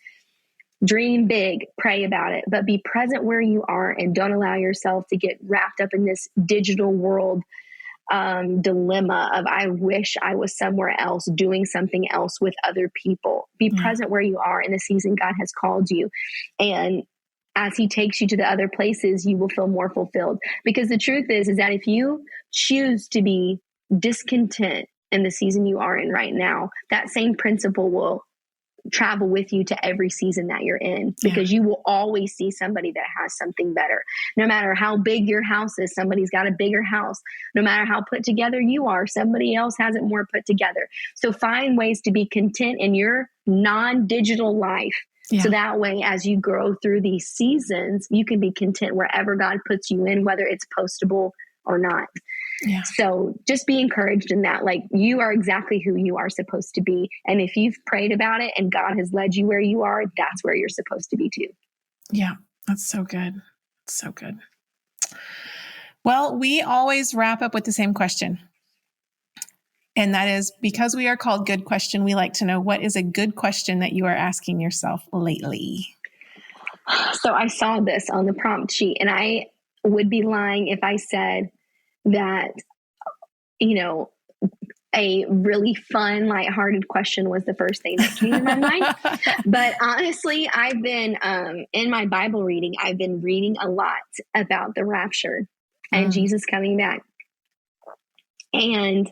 Dream big, pray about it, but be present where you are, and don't allow yourself to get wrapped up in this digital world dilemma of, I wish I was somewhere else doing something else with other people. Be present where you are in the season God has called you. And as he takes you to the other places, you will feel more fulfilled. Because the truth is that if you choose to be discontent in the season you are in right now, that same principle will travel with you to every season that you're in, because you will always see somebody that has something better. No matter how big your house is, somebody's got a bigger house. No matter how put together you are, somebody else has it more put together. So find ways to be content in your non-digital life. Yeah. So that way, as you grow through these seasons, you can be content wherever God puts you in, whether it's postable or not. Yeah. So just be encouraged in that. Like, you are exactly who you are supposed to be. And if you've prayed about it and God has led you where you are, that's where you're supposed to be too. Yeah, that's so good. That's so good. Well, we always wrap up with the same question. And that is, because we are called Good Question, we like to know, what is a good question that you are asking yourself lately? So I saw this on the prompt sheet, and I would be lying if I said that, a really fun, lighthearted question was the first thing that came to my mind. But honestly, I've been, in my Bible reading, I've been reading a lot about the rapture and Jesus coming back. And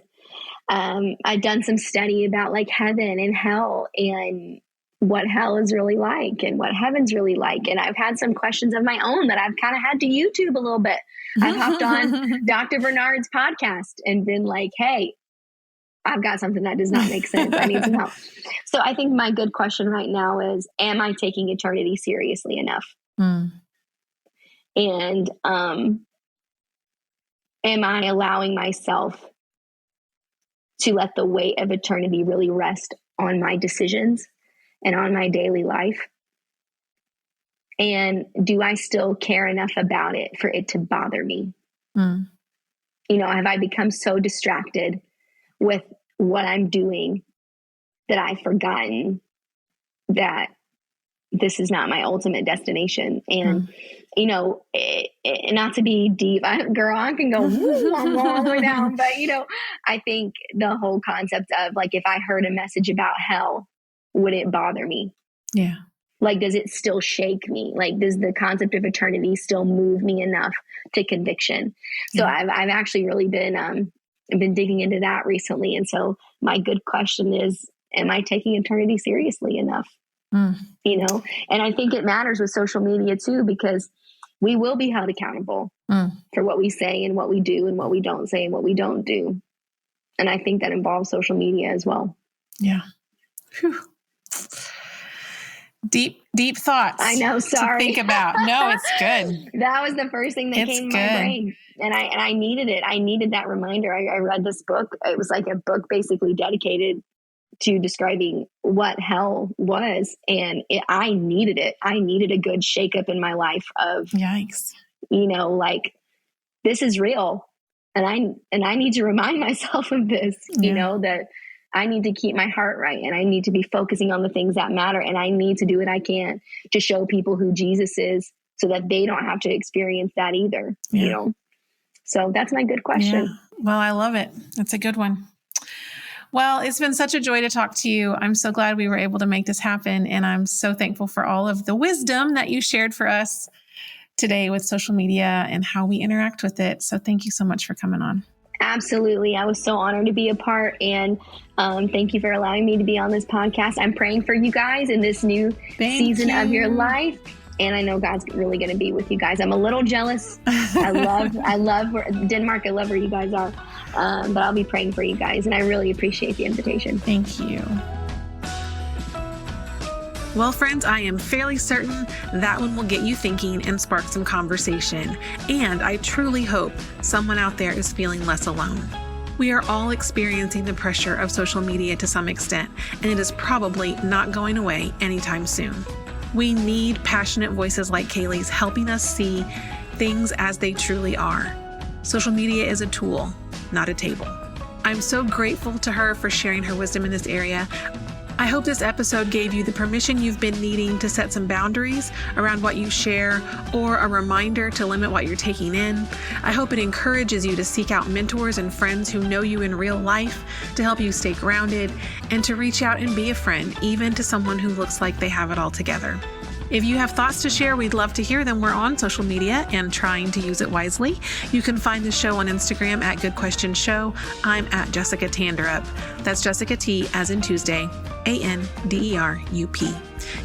I've done some study about like heaven and hell, and what hell is really like and what heaven's really like. And I've had some questions of my own that I've kind of had to YouTube a little bit. I've hopped on Dr. Bernard's podcast and been like, hey, I've got something that does not make sense. I need some help. So I think my good question right now is, am I taking eternity seriously enough? And am I allowing myself to let the weight of eternity really rest on my decisions and on my daily life? And do I still care enough about it for it to bother me? You know, have I become so distracted with what I'm doing that I've forgotten that this is not my ultimate destination? And, you know, not to be deep, I can go all the way down, but, you know, I think the whole concept of like, if I heard a message about hell, would it bother me? Yeah. Like, does it still shake me? Like, does the concept of eternity still move me enough to conviction? So I've actually really been digging into that recently. And so my good question is, am I taking eternity seriously enough? You know, and I think it matters with social media too, because we will be held accountable for what we say and what we do and what we don't say and what we don't do. And I think that involves social media as well. Yeah. Whew. Deep thoughts. I know. Sorry. To think about. No, it's good. That was the first thing that came to my brain. And I needed it. I needed that reminder. I read this book. It was like a book basically dedicated to describing what hell was. And I needed it. I needed a good shakeup in my life of, yikes, you know, like, this is real. And I need to remind myself of this, you know, that I need to keep my heart right. And I need to be focusing on the things that matter. And I need to do what I can to show people who Jesus is so that they don't have to experience that either, you know? So that's my good question. Yeah. Well, I love it. That's a good one. Well, it's been such a joy to talk to you. I'm so glad we were able to make this happen. And I'm so thankful for all of the wisdom that you shared for us today with social media and how we interact with it. So thank you so much for coming on. Absolutely. I was so honored to be a part. And thank you for allowing me to be on this podcast. I'm praying for you guys in this new season of your life. And I know God's really going to be with you guys. I'm a little jealous. I love Denmark. I love where you guys are. But I'll be praying for you guys. And I really appreciate the invitation. Thank you. Well, friends, I am fairly certain that one will get you thinking and spark some conversation. And I truly hope someone out there is feeling less alone. We are all experiencing the pressure of social media to some extent, and it is probably not going away anytime soon. We need passionate voices like Kaylee's helping us see things as they truly are. Social media is a tool, not a table. I'm so grateful to her for sharing her wisdom in this area. I hope this episode gave you the permission you've been needing to set some boundaries around what you share or a reminder to limit what you're taking in. I hope it encourages you to seek out mentors and friends who know you in real life to help you stay grounded and to reach out and be a friend, even to someone who looks like they have it all together. If you have thoughts to share, we'd love to hear them. We're on social media and trying to use it wisely. You can find the show on Instagram at Good Question Show. I'm at Jessica Tanderup. That's Jessica T as in Tuesday, ANDERUP.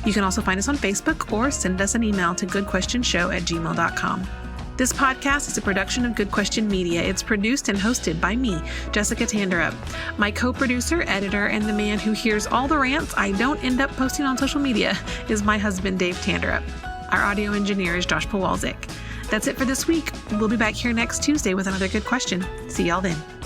You can also find us on Facebook or send us an email to goodquestionshow@gmail.com. This podcast is a production of Good Question Media. It's produced and hosted by me, Jessica Tanderup. My co-producer, editor, and the man who hears all the rants I don't end up posting on social media is my husband, Dave Tanderup. Our audio engineer is Josh Powalczyk. That's it for this week. We'll be back here next Tuesday with another good question. See y'all then.